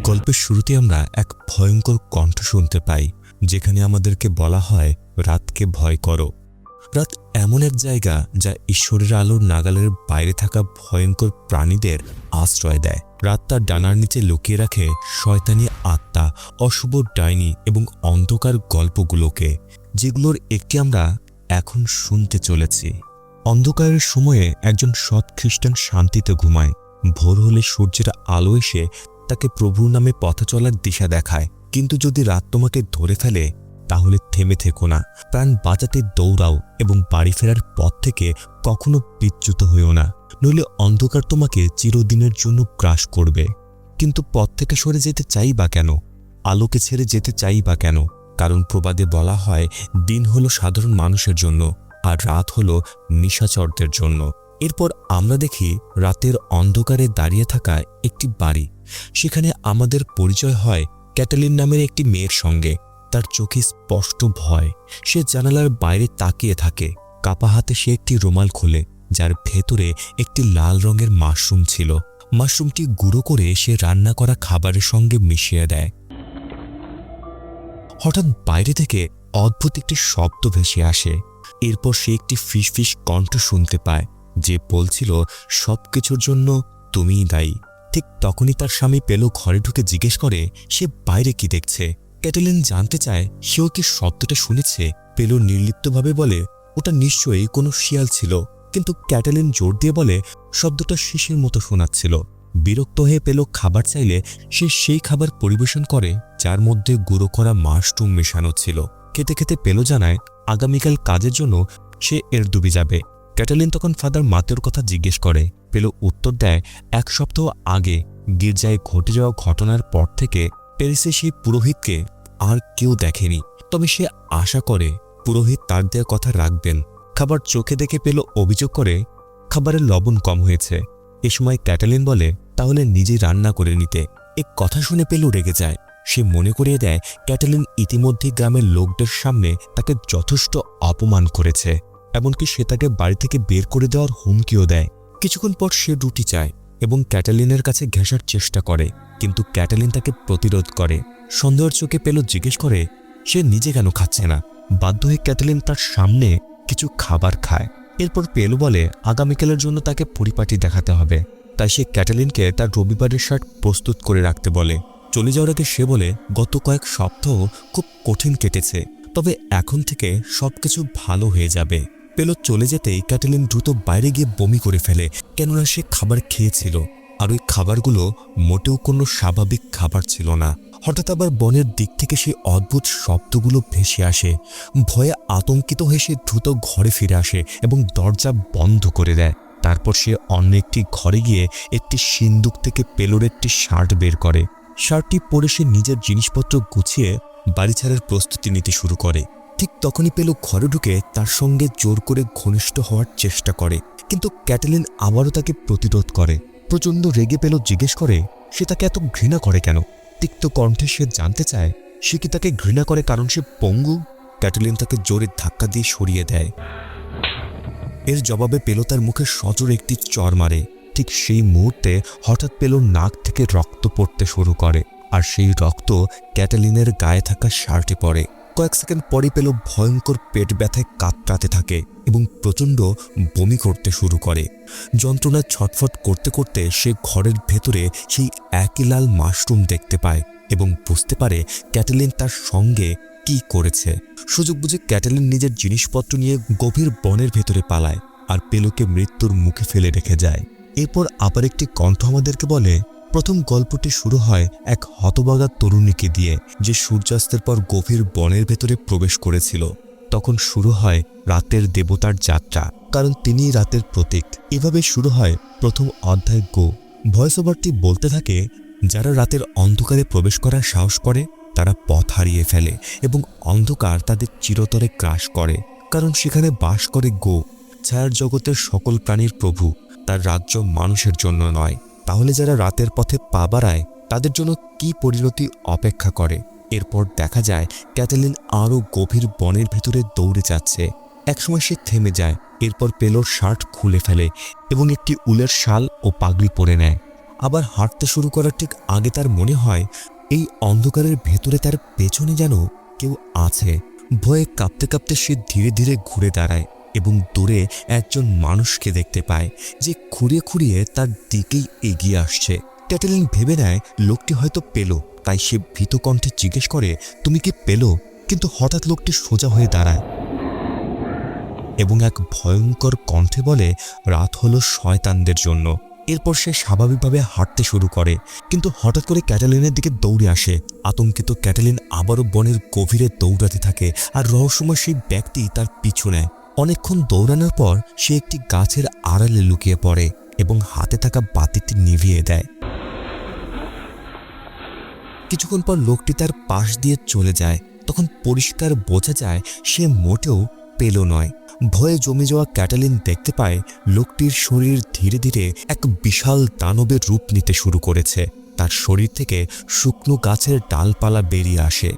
গল্পের শুরুতে আমরা এক ভয়ঙ্কর কণ্ঠ শুনতে পাই, যেখানে আমাদেরকে বলা হয় রাতকে ভয় করো। রাত এমন এক জায়গা যা ঈশ্বরের আলোর নাগালের বাইরে থাকা ভয়ঙ্কর প্রাণীদের আশ্রয় দেয়। রাত তার ডানার নিচে লুকিয়ে রাখে শয়তানি আত্মা, অশুভ ডাইনি এবং অন্ধকার গল্পগুলোকে, যেগুলোর একটি আমরা এখন শুনতে চলেছি। অন্ধকারের সময়ে একজন সৎ খ্রিস্টান শান্তিতে ঘুমায়। ভোর হলে সূর্যের আলো এসে তাকে প্রভুর নামে পথ চলার দিশা দেখায়। কিন্তু যদি রাত তোমাকে ধরে ফেলে, তাহলে থেমে থেকো না, প্রাণ বাঁচাতে দৌড়াও এবং বাড়ি ফেরার পথ থেকে কখনো বিচ্যুত হইও না, নইলে অন্ধকার তোমাকে চিরদিনের জন্য গ্রাস করবে। কিন্তু পথ থেকে সরে যেতে চাই বা কেন? আলোকে ছেড়ে যেতে চাই বা কেন? কারণ প্রবাদে বলা হয়, দিন হলো সাধারণ মানুষের জন্য আর রাত হলো নিশাচরদের জন্য। এরপর আমরা দেখি রাতের অন্ধকারে দাঁড়িয়ে থাকা একটি বাড়ি। সেখানে আমাদের পরিচয় হয় ক্যাটালিন নামের একটি মেয়ের সঙ্গে। তার চোখে স্পষ্ট ভয়। সে জানালার বাইরে তাকিয়ে থাকে। কাপা হাতে সে একটি রুমাল খোলে, যার ভেতরে একটি লাল রঙের মাশরুম ছিল। মাশরুমটি গুঁড়ো করে সে রান্না করা খাবারের সঙ্গে মিশিয়ে দেয়। হঠাৎ বাইরে থেকে অদ্ভুত একটি শব্দ ভেসে আসে। এরপর সে একটি ফিসফিস কণ্ঠ শুনতে পায়, যে বলছিল, সবকিছুর জন্য তুমিই দায়ী। ঠিক তখনই তার স্বামী পেলো ঘরে ঢুকে জিজ্ঞেস করে সে বাইরে কি দেখছে। ক্যাটালিন জানতে চায় সেও কি শব্দটা শুনেছে। পেলো নির্লিপ্তভাবে বলে, ওটা নিশ্চয়ই কোনো শিয়াল ছিল। কিন্তু ক্যাটালিন জোর দিয়ে বলে, শব্দটা শিশির মতো শোনাচ্ছিল। বিরক্ত হয়ে পেলো খাবার চাইলে সে সেই খাবার পরিবেশন করে যার মধ্যে গুঁড়ো করা মাশরুম মেশানো ছিল। খেতে খেতে পেলো জানায় আগামীকাল কাজের জন্য সে এরদুবি যাবে। ক্যাটালিন তখন ফাদার মাতেওর কথা জিজ্ঞেস করে। পেলো উত্তর দেয়, এক সপ্তাহ আগে গির্জায় ঘটে যাওয়া ঘটনার পর থেকে প্যারিসে সেই পুরোহিতকে আর কেউ দেখেনি। তবে সে আশা করে পুরোহিত তার দেওয়া কথা রাখবেন। খাবার চোখে দেখে পেলো অভিযোগ করে খাবারের লবণ কম হয়েছে। এ সময় ক্যাটালিন বলে, তাহলে নিজেই রান্না করে নিতে। এ কথা শুনে পেলো রেগে যায়। সে মনে করিয়ে দেয় ক্যাটালিন ইতিমধ্যে গ্রামের লোকদের সামনে তাকে যথেষ্ট অপমান করেছে। এমনকি সে তাকে বাড়ি থেকে বের করে দেওয়ার হুমকিও দেয়। কিছুক্ষণ পর সে রুটি চায় এবং ক্যাটালিনের কাছে ঘেঁষার চেষ্টা করে, কিন্তু ক্যাটালিন তাকে প্রতিরোধ করে। সন্দেহের চোখে পেলো জিজ্ঞেস করে সে নিজে কেন খাচ্ছে না। বাধ্য হয়ে ক্যাটালিন তার সামনে কিছু খাবার খায়। এরপর পেলো বলে আগামীকালের জন্য তাকে পরিপাটি দেখাতে হবে। তাই সে ক্যাটালিনকে তার রবিবারের শার্ট প্রস্তুত করে রাখতে বলে। চলে যাওয়ার আগে সে বলে, গত কয়েক সপ্তাহ খুব কঠিন কেটেছে, তবে এখন থেকে সবকিছু ভালো হয়ে যাবে। পেলো চলে যেতেই ক্যাটালিন দ্রুত বাইরে গিয়ে বমি করে ফেলে, কেননা সে খাবার খেয়েছিল আর ওই খাবারগুলো মোটেও কোনো স্বাভাবিক খাবার ছিল না। হঠাৎ আবার বনের দিক থেকে সেই অদ্ভুত শব্দগুলো ভেসে আসে। ভয়ে আতঙ্কিত হয়ে সে দ্রুত ঘরে ফিরে আসে এবং দরজা বন্ধ করে দেয়। তারপর সে অন্য একটি ঘরে গিয়ে একটি সিন্দুক থেকে পেলোর একটি শার্ট বের করে। শার্টটি পরে সে নিজের জিনিসপত্র গুছিয়ে বাড়ি ছাড়ার প্রস্তুতি নিতে শুরু করে। ঠিক তখনই পেলো ঘরে ঢুকে তার সঙ্গে জোর করে ঘনিষ্ঠ হওয়ার চেষ্টা করে, কিন্তু ক্যাটালিন আবারও তাকে প্রতিরোধ করে। প্রচণ্ড রেগে পেলো জিজ্ঞেস করে সে তাকে এত ঘৃণা করে কেন। তিক্ত কণ্ঠে সে জানতে চায় সে কি তাকে ঘৃণা করে কারণ সে পঙ্গু। ক্যাটালিন তাকে জোরে ধাক্কা দিয়ে সরিয়ে দেয়। এর জবাবে পেলো তার মুখে সজোরে একটি চড় মারে। ঠিক সেই মুহূর্তে হঠাৎ পেলোর নাক থেকে রক্ত পড়তে শুরু করে, আর সেই রক্ত ক্যাটালিনের গায়ে থাকা শার্টে পড়ে। কয়েক সেকেন্ড পরই পেলো ভয়ঙ্কর পেট ব্যথায় কাতরাতে থাকে এবং প্রচণ্ড বমি করতে শুরু করে। যন্ত্রণায় ছটফট করতে করতে সে ঘরের ভেতরে সেই একই লাল মাশরুম দেখতে পায় এবং বুঝতে পারে ক্যাটালিন তার সঙ্গে কি করেছে। সুযোগ বুঝে ক্যাটালিন নিজের জিনিসপত্র নিয়ে গভীর বনের ভেতরে পালায় আর পেলোকে মৃত্যুর মুখে ফেলে রেখে যায়। এরপর আবার একটি কণ্ঠ আমাদেরকে বলে, প্রথম গল্পটি শুরু হয় এক হতভাগা তরুণীকে দিয়ে, যে সূর্যাস্তের পর গভীর বনের ভেতরে প্রবেশ করেছিল। তখন শুরু হয় রাতের দেবতার যাত্রা, কারণ তিনিই রাতের প্রতীক। এভাবে শুরু হয় প্রথম অধ্যায় গো। ভয়েস ওভারটি বলতে থাকে, যারা রাতের অন্ধকারে প্রবেশ করার সাহস করে তারা পথ হারিয়ে ফেলে এবং অন্ধকার তাদের চিরতরে গ্রাস করে, কারণ সেখানে বাস করে গো, ছায়ার জগতের সকল প্রাণীর প্রভু। তার রাজ্য মানুষের জন্য নয়। তাহলে যারা রাতের পথে পা বাড়ায় তাদের জন্য কি পরিণতি অপেক্ষা করে। এরপর দেখা যায় ক্যাটালিন আরও গভীর বনের ভেতরে দৌড়ে যাচ্ছে। একসময় সে থেমে যায়। এরপর পেলোর শার্ট খুলে ফেলে এবং একটি উলের শাল ও পাগড়ি পরে নেয়। আবার হাঁটতে শুরু করার ঠিক আগে তার মনে হয় এই অন্ধকারের ভেতরে তার পেছনে যেন কেউ আছে। ভয়ে কাঁপতে কাঁপতে সে ধীরে ধীরে ঘুরে দাঁড়ায় এবং দূরে একজন মানুষকে দেখতে পায় যে খুঁড়িয়ে খুঁড়িয়ে তার দিকেই এগিয়ে আসছে। ক্যাটেলিন ভেবে নেয় লোকটি হয়তো পেল, তাই সে ভীত কণ্ঠে জিজ্ঞেস করে, তুমি কি পেল? কিন্তু হঠাৎ লোকটি সোজা হয়ে দাঁড়ায় এবং এক ভয়ঙ্কর কণ্ঠে বলে, রাত হলো শয়তানদের জন্য। এরপর সে স্বাভাবিকভাবে হাঁটতে শুরু করে, কিন্তু হঠাৎ করে ক্যাটালিনের দিকে দৌড়ে আসে। আতঙ্কিত ক্যাটালিন আবারও বনের গভীরে দৌড়াতে থাকে, আর রহস্যময় সেই ব্যক্তি তার পিছু নেয়। অনেকক্ষণ দৌড়ানোর পর সে একটি গাছের আড়ালে লুকিয়ে পড়ে এবং হাতে থাকা বাতিটি নিভিয়ে দেয়। কিছুক্ষণ পর লোকটি তার পাশ দিয়ে চলে যায়। তখন পরিষ্কার বোঝা যায় সে মোটেও পেল নয়। ভয়ে জমে যাওয়া ক্যাটালিন দেখতে পায় লোকটির শরীর ধীরে ধীরে এক বিশাল দানবের রূপ নিতে শুরু করেছে। তার শরীর থেকে শুকনো গাছের ডালপালা বেরিয়ে আসে।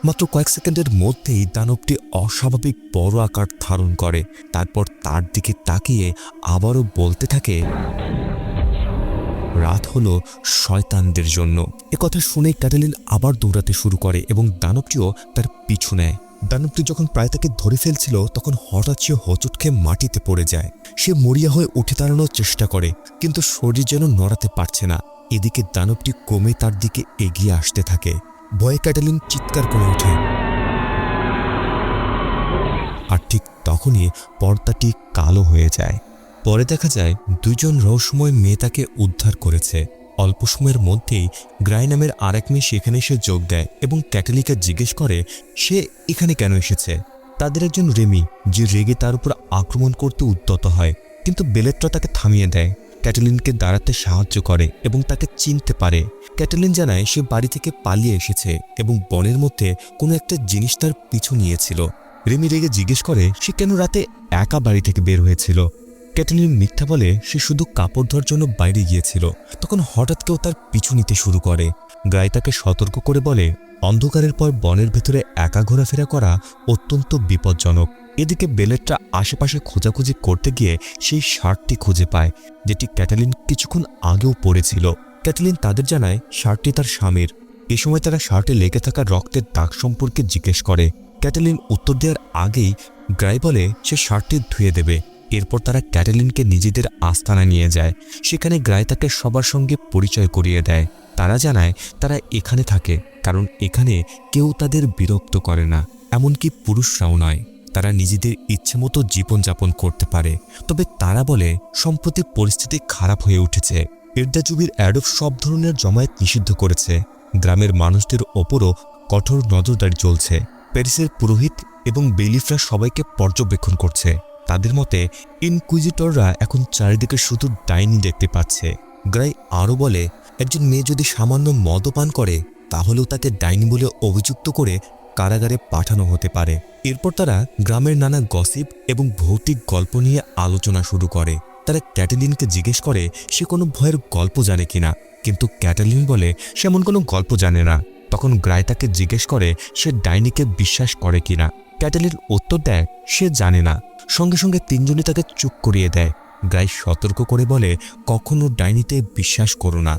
মাত্র কয়েক সেকেন্ডের মধ্যেই দানবটি অস্বাভাবিক বড় আকার ধারণ করে। তারপর তার দিকে তাকিয়ে আবারও বলতে থাকে, রাত হলো শয়তানদের জন্য। একথা শুনে ক্যাটালিন আবার দৌড়াতে শুরু করে এবং দানবটিও তার পিছু নেয়। দানবটি যখন প্রায় তাকে ধরে ফেলছিল তখন হঠাৎ সে হোঁচট খেয়ে মাটিতে পড়ে যায়। সে মরিয়া হয়ে উঠে দাঁড়ানোর চেষ্টা করে, কিন্তু শরীর যেন নড়াতে পারছে না। এদিকে দানবটি ক্রমে তার দিকে এগিয়ে আসতে থাকে। ভয়ে ক্যাটালিন চিৎকার করে ওঠে, আর ঠিক তখনই পর্দাটি কালো হয়ে যায়। পরে দেখা যায় দুজন রহস্যময় মেয়ে তাকে উদ্ধার করেছে। অল্প সময়ের মধ্যেই গ্রাই নামের আরেক মেয়ে সেখানে এসে যোগ দেয় এবং ক্যাটালিনকে জিজ্ঞেস করে সে এখানে কেন এসেছে। তাদের একজন রেমি, যে রেগে তার উপর আক্রমণ করতে উদ্যত হয়, কিন্তু বেলেট্রা তাকে থামিয়ে দেয়। ক্যাটালিনকে দাঁড়াতে সাহায্য করে এবং তাকে চিনতে পারে। ক্যাটালিন জানায় সে বাড়ি থেকে পালিয়ে এসেছে এবং বনের মধ্যে কোনো একটা জিনিস তার পিছু নিয়েছিল। রেমি রেগে জিজ্ঞেস করে সে কেন রাতে একা বাড়ি থেকে বের হয়েছিল। ক্যাটালিন মিথ্যা বলে সে শুধু কাপড় ধোয়ার জন্য বাইরে গিয়েছিল। তখন হঠাৎ কেউ তার পিছু নিতে শুরু করে। গ্রাই তাকে সতর্ক করে বলে, অন্ধকারের পর বনের ভেতরে একা ঘোরাফেরা করা অত্যন্ত বিপজ্জনক। এদিকে বেলেটরা আশেপাশে খোঁজাখুঁজি করতে গিয়ে সেই শার্টটি খুঁজে পায়, যেটি ক্যাটালিন কিছুক্ষণ আগেও পরেছিল। ক্যাটালিন তাদের জানায় শার্টটি তার স্বামীর। এ সময় তারা শার্টে লেগে থাকা রক্তের দাগ সম্পর্কে জিজ্ঞেস করে। ক্যাটালিন উত্তর দেওয়ার আগেই গ্রাই বলে সে শার্টটি ধুয়ে দেবে। এরপর তারা ক্যাটালিনকে নিজেদের আস্তানায় নিয়ে যায়। সেখানে গ্রাই তাকে সবার সঙ্গে পরিচয় করিয়ে দেয়। তারা জানায় তারা এখানে থাকে কারণ এখানে কেউ তাদের বিরক্ত করে না, এমনকি পুরুষরাও নয়। তারা নিজেদের ইচ্ছেমতো জীবনযাপন করতে পারে। তবে তারা বলে সম্প্রতি পরিস্থিতি খারাপ হয়ে উঠেছে। এরদাজুবির অ্যাডব সব ধরনের জমায়েত নিষিদ্ধ করেছে। গ্রামের মানুষদের ওপরও কঠোর নজরদারি চলছে। প্যারিসের পুরোহিত এবং বেলিফরা সবাইকে পর্যবেক্ষণ করছে। তাদের মতে ইনকুইজিটররা এখন চারিদিকে শুধু ডাইনি দেখতে পাচ্ছে। গ্রাই আরও বলে একজন মেয়ে যদি সামান্য মদ্যপান করে তাহলেও তাকে ডাইনি বলে অভিযুক্ত করে কারাগারে পাঠানো হতে পারে। এরপর তারা গ্রামের নানা গসিপ এবং ভৌতিক গল্প নিয়ে আলোচনা শুরু করে। তারা ক্যাটালিনকে জিজ্ঞেস করে সে কোনো ভয়ের গল্প জানে কিনা, কিন্তু ক্যাটালিন বলে সে এমন কোনো গল্প জানে না। তখন গ্রাই তাকে জিজ্ঞেস করে সে ডাইনিকে বিশ্বাস করে কিনা। ক্যাটালিন উত্তর দেয় সে জানে না। সঙ্গে সঙ্গে তিনজনই তাকে চুপ করিয়ে দেয়। গ্রাই সতর্ক করে বলে কখনো ডাইনিতে বিশ্বাস করো না,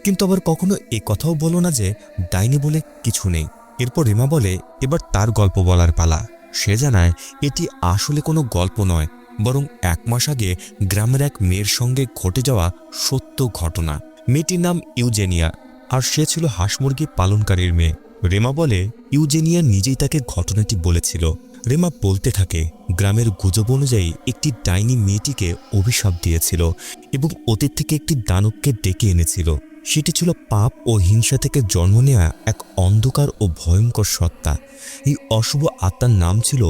কিন্তু আবার কখনো এ কথাও বলো না যে ডাইনি বলে কিছু নেই। এরপর রিমা বলে এবার তার গল্প বলার পালা। সে জানায় এটি আসলে কোনো গল্প নয়, বরং 1 মাস আগে গ্রামের এক মেয়ের সঙ্গে ঘটে যাওয়া সত্য ঘটনা। মেয়েটির নাম ইউজেনিয়া, আর সে ছিল হাঁস মুরগি পালনকারীর মেয়ে। রেমা বলে ইউজেনিয়া নিজেই তাকে ঘটনাটি বলেছিল। রেমা বলতে থাকে গ্রামের গুজব অনুযায়ী একটি ডাইনি মেয়েটিকে অভিশাপ দিয়েছিল এবং অতীত থেকে একটি দানবকে ডেকে এনেছিল। সেটি ছিল পাপ ও হিংসা থেকে জন্ম নেওয়া এক অন্ধকার ও ভয়ঙ্কর সত্তা। এই অশুভ আত্মার নাম ছিল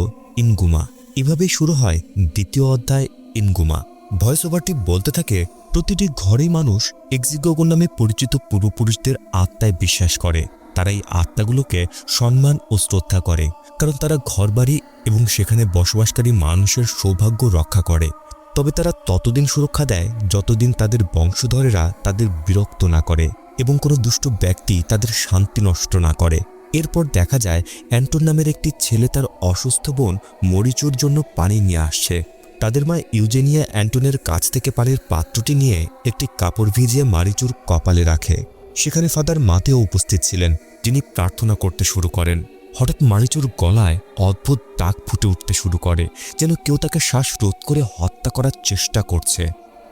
ইনগুমা। এভাবেই শুরু হয় 2য় অধ্যায় ইনগুমা। ভয়েস ওভারটি বলতে থাকে প্রতিটি ঘরেই মানুষ এক্সিগোগো নামে পরিচিত পূর্বপুরুষদের আত্মায় বিশ্বাস করে। তারা এই আত্মাগুলোকে সম্মান ও শ্রদ্ধা করে, কারণ তারা ঘরবাড়ি এবং সেখানে বসবাসকারী মানুষের সৌভাগ্য রক্ষা করে। তবে তারা ততদিন সুরক্ষা দেয় যতদিন তাদের বংশধরেরা তাদের বিরক্ত না করে এবং কোনো দুষ্ট ব্যক্তি তাদের শান্তি নষ্ট না করে। এরপর দেখা যায় অ্যান্টন নামের একটি ছেলে তার অসুস্থ বোন মরিচুর জন্য পানি নিয়ে আসছে। তাদের মা ইউজেনিয়া অ্যান্টনের কাছ থেকে পানির পাত্রটি নিয়ে একটি কাপড় ভিজিয়ে মারিচুর কপালে রাখে। সেখানে ফাদার মাতেও উপস্থিত ছিলেন, যিনি প্রার্থনা করতে শুরু করেন। হঠাৎ মারিচুর গলায় অদ্ভুত ডাক ফুটে উঠতে শুরু করে, যেন কেউ তাকে শ্বাসরোধ করে হত্যা করার চেষ্টা করছে।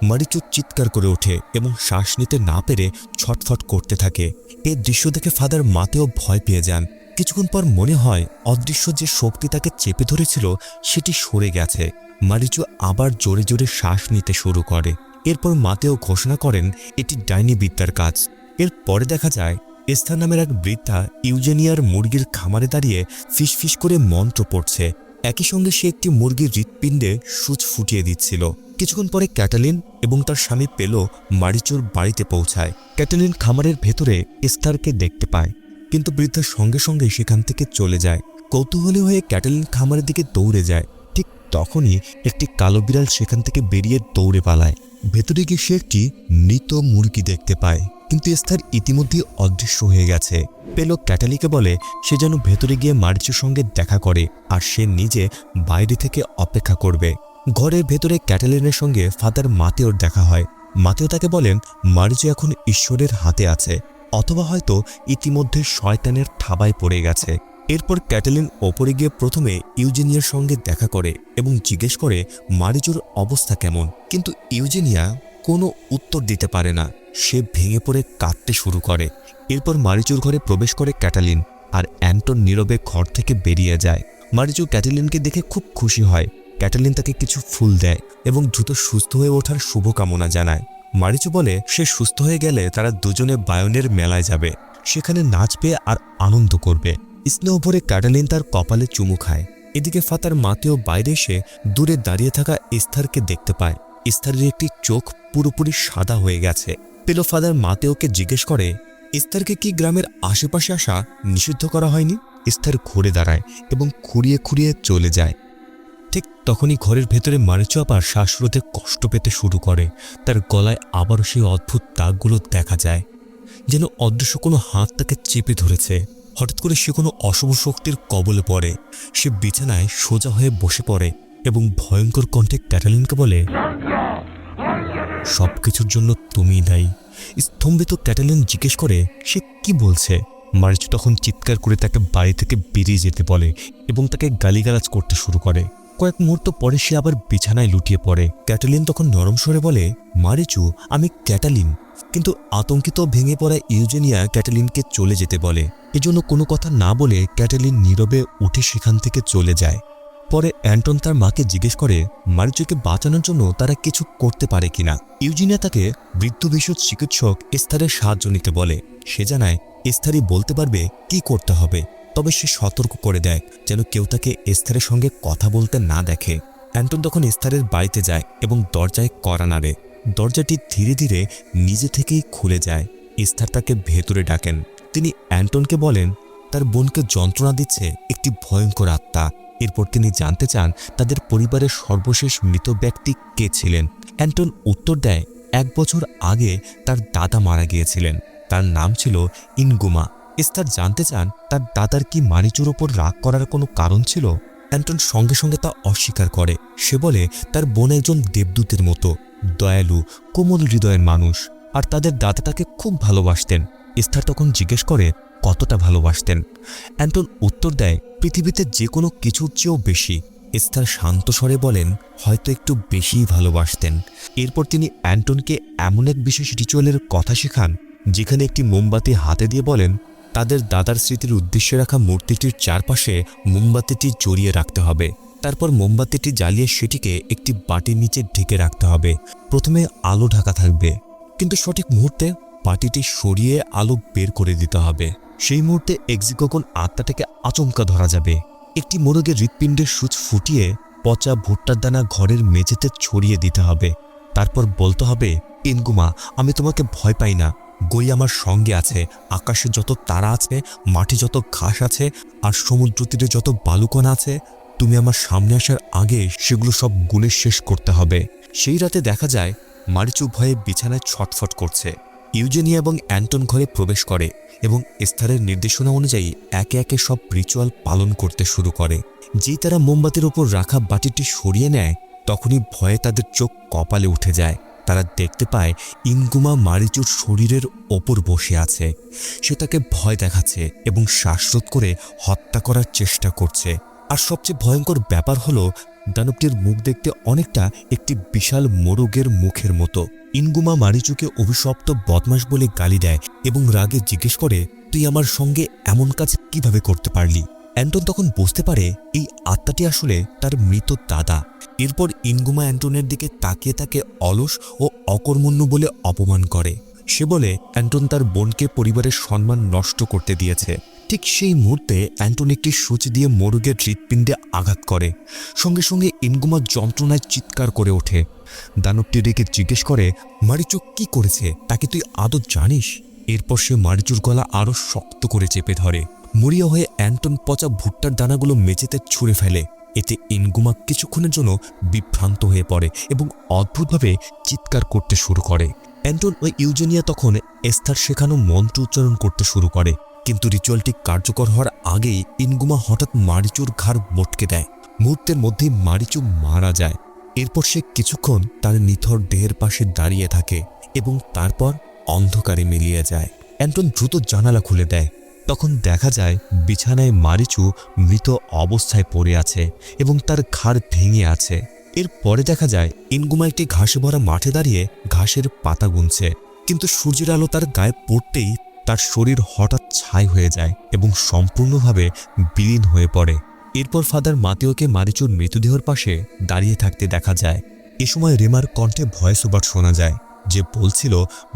মারিচু চিৎকার করে ওঠে এবং শ্বাস নিতে না পেরে ছটফট করতে থাকে। এই দৃশ্য দেখে ফাদার মাতেও ভয় পেয়ে যান। কিছুক্ষণ পর মনে হয় অদৃশ্য যে শক্তি তাকে চেপে ধরেছিল সেটি সরে গেছে। মারিচু আবার জোরে জোরে শ্বাস নিতে শুরু করে। এরপর মাতেও ঘোষণা করেন এটি ডাইনি বিদ্যার কাজ। এর পরে দেখা যায় এস্থার নামের এক বৃদ্ধা ইউজেনিয়ার মুরগির খামারে দাঁড়িয়ে ফিসফিস করে মন্ত্র পড়ছে। একই সঙ্গে সে একটি মুরগির হৃৎপিণ্ডে সূচ ফুটিয়ে দিচ্ছিল। কিছুক্ষণ পরে ক্যাটালিন এবং তার স্বামী পেলো মারিচুর বাড়িতে পৌঁছায়। ক্যাটালিন খামারের ভেতরে এস্থারকে দেখতে পায়, কিন্তু বৃদ্ধা সঙ্গে সঙ্গে সেখান থেকে চলে যায়। কৌতূহলী হয়ে ক্যাটালিন খামারের দিকে দৌড়ে যায়। ঠিক তখনই একটি কালো বিড়াল সেখান থেকে বেরিয়ে দৌড়ে পালায়। ভেতরে গিয়ে সে একটি মৃত মুরগি দেখতে পায়, কিন্তু এস্থার ইতিমধ্যেই অদৃশ্য হয়ে গেছে। পেলো ক্যাটালিকে বলে সে যেন ভেতরে গিয়ে মারিচুর সঙ্গে দেখা করে আর সে নিজে বাইরে থেকে অপেক্ষা করবে। ঘরের ভেতরে ক্যাটালিনের সঙ্গে ফাদার মাতেওর দেখা হয়। মাতেও তাকে বলেন মারিচু এখন ঈশ্বরের হাতে আছে, অথবা হয়তো ইতিমধ্যে শয়তানের থাবায় পড়ে গেছে। এরপর ক্যাটালিন ওপরে গিয়ে প্রথমে ইউজেনিয়ার সঙ্গে দেখা করে এবং জিজ্ঞেস করে মারিচুর অবস্থা কেমন, কিন্তু ইউজেনিয়া কোনো উত্তর দিতে পারে না। সে ভেঙে পড়ে কাঁদতে শুরু করে। এরপর মারিচুর ঘরে প্রবেশ করে ক্যাটালিন, আর অ্যান্টন নীরবে ঘর থেকে বেরিয়ে যায়। মারিচু ক্যাটালিনকে দেখে খুব খুশি হয়। ক্যাটালিন তাকে কিছু ফুল দেয় এবং দ্রুত সুস্থ হয়ে ওঠার শুভকামনা জানায়। মারিচু বলে সে সুস্থ হয়ে গেলে তারা দুজনে বায়োনের মেলায় যাবে, সেখানে নাচবে আর আনন্দ করবে। স্নেহ ভরে ক্যাটালিন তার কপালে চুমু খায়। এদিকে ফাদার মাতেও বাইরে এসে দূরে দাঁড়িয়ে থাকা এস্থারকে দেখতে পায়। এস্থারের একটি চোখ পুরোপুরি সাদা হয়ে গেছে। পেলো ফাদার মাতেওকে জিজ্ঞেস করে এস্থারকে কি গ্রামের আশেপাশে আসা নিষিদ্ধ করা হয়নি? এস্থার ঘুরে দাঁড়ায় এবং খুঁড়িয়ে খুঁড়িয়ে চলে যায়। ঠিক তখনই ঘরের ভেতরে মারিচু আবার শ্বাসরোধে কষ্ট পেতে শুরু করে। তার গলায় আবারও সেই অদ্ভুত দাগগুলো দেখা যায়, যেন অদৃশ্য কোনো হাত তাকে চেপে ধরেছে। হঠাৎ করে সে কোনো অশুভ শক্তির কবলে পড়ে। সে বিছানায় সোজা হয়ে বসে পড়ে এবং ভয়ঙ্কর কণ্ঠে ক্যাটালিনকে বলে সবকিছুর জন্য তুমিই দায়ী। স্তম্ভিত ক্যাটালিন জিজ্ঞেস করে সে কি বলছে। মারিচু তখন চিৎকার করে তাকে বাড়ি থেকে বেরিয়ে যেতে বলে এবং তাকে গালিগালাজ করতে শুরু করে। কয়েক মুহূর্ত পরে সে আবার বিছানায় লুটিয়ে পড়ে। ক্যাটালিন তখন নরম স্বরে বলে মারিচু, আমি ক্যাটালিন। কিন্তু আতঙ্কিত ভেঙে পড়া ইউজেনিয়া ক্যাটালিনকে চলে যেতে বলে। এজন্য কোনো কথা না বলে ক্যাটালিন নীরবে উঠে সেখান থেকে চলে যায়। পরে অ্যান্টন তার মাকে জিজ্ঞেস করে মারিচুকে বাঁচানোর জন্য তারা কিছু করতে পারে কিনা। ইউজেনিয়া তাকে বৃদ্ধ ভেষজ চিকিৎসক এস্থারের সাহায্য নিতে বলে। সে জানায় এস্থারই বলতে পারবে কি করতে হবে, তবে সে সতর্ক করে দেয় যেন কেউ তাকে এস্থারের সঙ্গে কথা বলতে না দেখে। অ্যান্টন তখন এস্থারের বাড়িতে যায় এবং দরজায় কড়া নাড়ে। দরজাটি ধীরে ধীরে নিজে থেকেই খুলে যায়। এস্থার তাকে ভেতরে ডাকেন। তিনি অ্যান্টনকে বলেন তার বোনকে যন্ত্রণা দিচ্ছে একটি ভয়ঙ্কর আত্মা। এরপর তিনি জানতে চান তাদের পরিবারের সর্বশেষ মৃত ব্যক্তি কে ছিলেন। অ্যান্টন উত্তর দেয় 1 বছর আগে তার দাদা মারা গিয়েছিলেন, তার নাম ছিল ইনগুমা। এস্থার জানতে চান তার দাদার কি মারিচুর ওপর রাগ করার কোনো কারণ ছিল। অ্যান্টন সঙ্গে সঙ্গে তা অস্বীকার করে। সে বলে তার বোন একজন দেবদূতের মতো দয়ালু, কোমল হৃদয়ের মানুষ, আর তাদের দাদা তাকে খুব ভালোবাসতেন। এস্থার তখন জিজ্ঞেস করে কতটা ভালোবাসতেন। অ্যান্টন উত্তর দেয় পৃথিবীতে যে কোনো কিছুর চেয়েও বেশি। এস্থার শান্ত স্বরে বলেন হয়তো একটু বেশিই ভালোবাসতেন। এরপর তিনি অ্যান্টনকে এমন এক বিশেষ রিচুয়ালের কথা শেখান যেখানে একটি মোমবাতি হাতে দিয়ে বলেন তাদের দাদার স্মৃতির উদ্দেশ্যে রাখা মূর্তিটির চারপাশে মোমবাতিটি জড়িয়ে রাখতে হবে। তারপর মোমবাতিটি জ্বালিয়ে সেটিকে একটি বাটির নিচে ঢেকে রাখতে হবে। প্রথমে আলো ঢাকা থাকবে, কিন্তু সঠিক মুহূর্তে বাটিটি সরিয়ে আলো বের করে দিতে হবে। সেই মুহূর্তে এক্সিকোকন আত্মাটাকে আচমকা ধরা যাবে। একটি মোরগের হৃৎপিণ্ডের সূচ ফুটিয়ে পচা ভুট্টার দানা ঘরের মেঝেতে ছড়িয়ে দিতে হবে। তারপর বলতে হবে ইনগুমা, আমি তোমাকে ভয় পাই না। গই আমার সঙ্গে আছে। আকাশে যত তারা আছে, মাঠে যত ঘাস আছে, আর সমুদ্র তীরে যত বালুকণা আছে, তুমি আমার সামনে আসার আগে সেগুলো সব গুলে শেষ করতে হবে। সেই রাতে দেখা যায় মারিচু ভয়ে বিছানায় ছটফট করছে। ইউজেনিয়া এবং অ্যান্টন ঘরে প্রবেশ করে এবং এস্থারের নির্দেশনা অনুযায়ী একে একে সব রিচুয়াল পালন করতে শুরু করে। যেই তারা মোমবাতির ওপর রাখা বাটিটি সরিয়ে নেয়, তখনই ভয়ে তাদের চোখ কপালে উঠে যায়। তারা দেখতে পায় ইনগুমা মারিচুর শরীরের ওপর বসে আছে। সে তাকে ভয় দেখাচ্ছে এবং শ্বাসরোধ করে হত্যা করার চেষ্টা করছে। আর সবচেয়ে ভয়ঙ্কর ব্যাপার হলো দানবটির মুখ দেখতে অনেকটা একটি বিশাল মোরগের মুখের মতো। ইনগুমা মারিচুকে অভিশপ্ত বদমাশ বলে গালি দেয় এবং রাগে জিজ্ঞেস করে, তুই আমার সঙ্গে এমন কাজ কিভাবে করতে পারলি? অ্যান্টন তখন বুঝতে পারে এই আত্মাটি আসলে তার মৃত দাদা। এরপর ইনগুমা অ্যান্টনের দিকে তাকিয়ে তাকে অলস ও অকর্মণ্য বলে অপমান করে। সে বলে অ্যান্টন তার বোনকে পরিবারের সম্মান নষ্ট করতে দিয়েছে। ঠিক সেই মুহূর্তে অ্যান্টন একটি সূচি দিয়ে মোরগের হৃৎপিণ্ডে আঘাত করে। সঙ্গে সঙ্গে ইনগুমা যন্ত্রণায় চিৎকার করে ওঠে। দানবটি রেগে জিজ্ঞেস করে, মারিচু কি করেছে তাকে তুই আদৌ জানিস? এরপর সে মারিচুর গলা আরও শক্ত করে চেপে ধরে। মরিয়া হয়ে অ্যান্টন পচা ভুট্টার দানাগুলো মেঝেতে ছুঁড়ে ফেলে। এতে ইনগুমা কিছুক্ষণের জন্য বিভ্রান্ত হয়ে পড়ে এবং অদ্ভুতভাবে চিৎকার করতে শুরু করে। অ্যান্টন ও ইউজেনিয়া তখন এস্থার শেখানো মন্ত্র উচ্চারণ করতে শুরু করে, কিন্তু রিচুয়ালটি কার্যকর হওয়ার আগেই ইনগুমা হঠাৎ মারিচুর ঘাড় মটকে দেয়। মুহূর্তের মধ্যেই মারিচু মারা যায়। এরপর সে কিছুক্ষণ তার নিথর দেহের পাশে দাঁড়িয়ে থাকে এবং তারপর অন্ধকারে মিলিয়ে যায়। অ্যান্টন দ্রুত জানালা খুলে দেয়। তখন দেখা যায় বিছানায় মারিচু মৃত অবস্থায় পড়ে আছে এবং তার ঘাড় ভেঙে আছে। এরপরে দেখা যায় ইনগুমা একটি ঘাসে ভরা মাঠে দাঁড়িয়ে ঘাসের পাতা গুনছে, কিন্তু সূর্যের আলো তার গায়ে পড়তেই তার শরীর হঠাৎ ছাই হয়ে যায় এবং সম্পূর্ণভাবে বিলীন হয়ে পড়ে। এরপর ফাদার মাতেওকে মারিচুর মৃতদেহের পাশে দাঁড়িয়ে থাকতে দেখা যায়। এ সময় রেমার কণ্ঠে ভয়েস ওভার শোনা যায়, যে বলছিল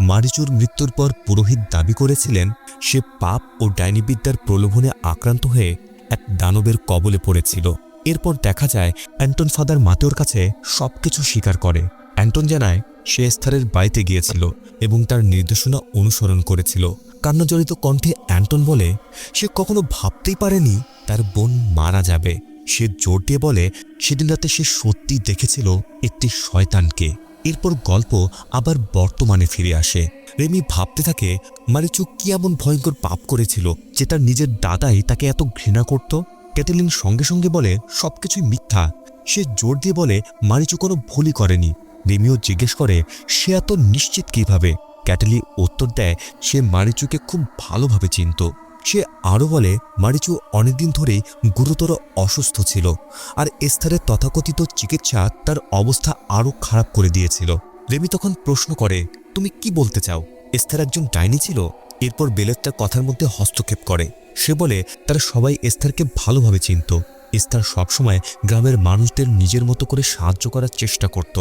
মারিচুর মৃত্যুর পর পুরোহিত দাবি করেছিলেন সে পাপ ও ডাইনিবিদ্যার প্রলোভনে আক্রান্ত হয়ে এক দানবের কবলে পড়েছিল। এরপর দেখা যায় অ্যান্টন ফাদার মাতেওর কাছে সবকিছু স্বীকার করে। অ্যান্টন জানায় সে এস্থারের বাড়িতে গিয়েছিল এবং তার নির্দেশনা অনুসরণ করেছিল। কান্নাজড়িত কণ্ঠে অ্যান্টন বলে সে কখনো ভাবতেই পারেনি তার বোন মারা যাবে। সে জোর দিয়ে বলে সেদিন রাতে সে সত্যি দেখেছিল একটি শয়তানকে। এরপর গল্প আবার বর্তমানে ফিরে আসে। রেমি ভাবতে থাকে মারিচু কি এমন ভয়ঙ্কর পাপ করেছিল যে তার নিজের দাদাই তাকে এত ঘৃণা করত। ক্যাটেলিন সঙ্গে সঙ্গে বলে সবকিছুই মিথ্যা। সে জোর দিয়ে বলে মারিচু কোনো ভুলই করেনি। রেমিও জিজ্ঞেস করে সে এত নিশ্চিত কিভাবে? ক্যাটেলি উত্তর দেয় সে মারিচুকে খুব ভালোভাবে চিনত। সে আরও বলে মারিচু অনেকদিন ধরেই গুরুতর অসুস্থ ছিল আর এস্থারের তথাকথিত চিকিৎসা তার অবস্থা আরও খারাপ করে দিয়েছিল। রেমি তখন প্রশ্ন করে, তুমি কি বলতে চাও এস্থার একজন ডাইনি ছিল? এরপর বেলেটটা কথার মধ্যে হস্তক্ষেপ করে। সে বলে তারা সবাই এস্থারকে ভালোভাবে চিনত। এস্থার সবসময় গ্রামের মানুষদের নিজের মতো করে সাহায্য করার চেষ্টা করত।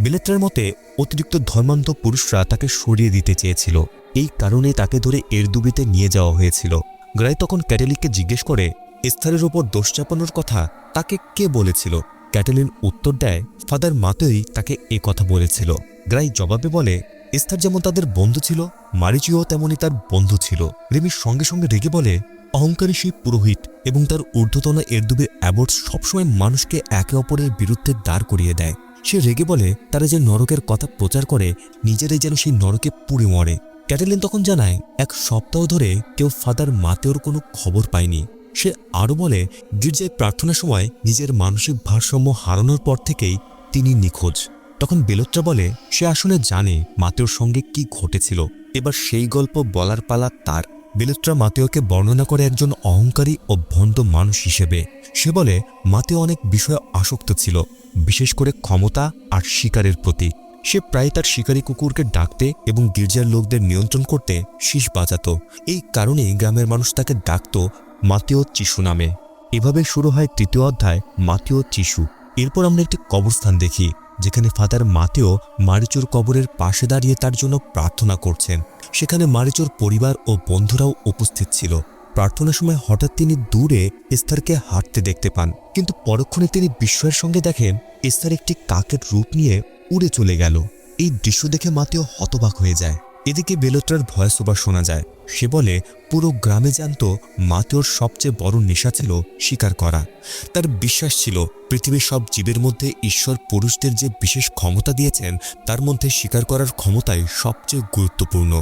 বেলেট্রার মতে অতিরিক্ত ধর্মান্ধ পুরুষরা তাকে সরিয়ে দিতে চেয়েছিল, এই কারণে তাকে ধরে এরদুবিতে নিয়ে যাওয়া হয়েছিল। গ্রাই তখন ক্যাটেলিনকে জিজ্ঞেস করে এস্থারের ওপর দোষ চাপানোর কথা তাকে কে বলেছিল? ক্যাটেলিন উত্তর দেয় ফাদার মাতেওই তাকে এ কথা বলেছিল। গ্রাই জবাবে বলে এস্থার যেমন তাদের বন্ধু ছিল, মারিচুও তেমনই তার বন্ধু ছিল। রেমির সঙ্গে সঙ্গে রেগে বলে অহংকারী সেই পুরোহিত এবং তার ঊর্ধ্বতন এরদুবির অ্যাবট সবসময় মানুষকে একে অপরের বিরুদ্ধে দাঁড় করিয়ে দেয়। সে রেগে বলে তারা যে নরকের কথা প্রচার করে নিজেরাই যেন সেই নরকে পুড়ে মরে। ক্যাটেলিন তখন জানায় এক সপ্তাহ ধরে কেউ ফাদার মাতেওর কোনো খবর পায়নি। সে আরও বলে গির্জায় প্রার্থনার সময় নিজের মানসিক ভারসাম্য হারানোর পর থেকেই তিনি নিখোঁজ। তখন বেলোত্রা বলে সে আসলে জানে মাতেওর সঙ্গে কি ঘটেছিল। এবার সেই গল্প বলার পালা তার। বেলোত্রা মাতেওকে বর্ণনা করে একজন অহংকারী ও ভণ্ড মানুষ হিসেবে। সে বলে মাতেও অনেক বিষয়ে আসক্ত ছিল, বিশেষ করে ক্ষমতা আর শিকারের প্রতি। সে প্রায় তার শিকারী কুকুরকে ডাকতে এবং গির্জার লোকদের নিয়ন্ত্রণ করতে শীষ বাজাত। এই কারণেই গ্রামের মানুষ তাকে ডাকত মাতেও চিশু নামে। এভাবে শুরু হয় তৃতীয় অধ্যায় মাতেও চিশু। এরপর আমরা একটি কবরস্থান দেখি যেখানে ফাদার মাতেও মারিচুর কবরের পাশে দাঁড়িয়ে তার জন্য প্রার্থনা করছেন। সেখানে মারিচুর পরিবার ও বন্ধুরাও উপস্থিত ছিল। প্রার্থনার সময় হঠাৎ তিনি দূরে এস্থারকে হাঁটতে দেখতে পান, কিন্তু পরক্ষণে তিনি বিস্ময়ের সঙ্গে দেখেন এস্থার একটি কাকের রূপ নিয়ে উড়ে চলে গেল। এই দৃশ্য দেখে মাতেও হতবাক হয়ে যায়। এদিকে বেলোত্রার ভয়েস ওভার শোনা যায়। সে বলে পুরো গ্রামে জানত মাতেওর সবচেয়ে বড় নেশা ছিল শিকার করা। তার বিশ্বাস ছিল পৃথিবীর সব জীবের মধ্যে ঈশ্বর পুরুষদের যে বিশেষ ক্ষমতা দিয়েছেন তার মধ্যে শিকার করার ক্ষমতাই সবচেয়ে গুরুত্বপূর্ণ।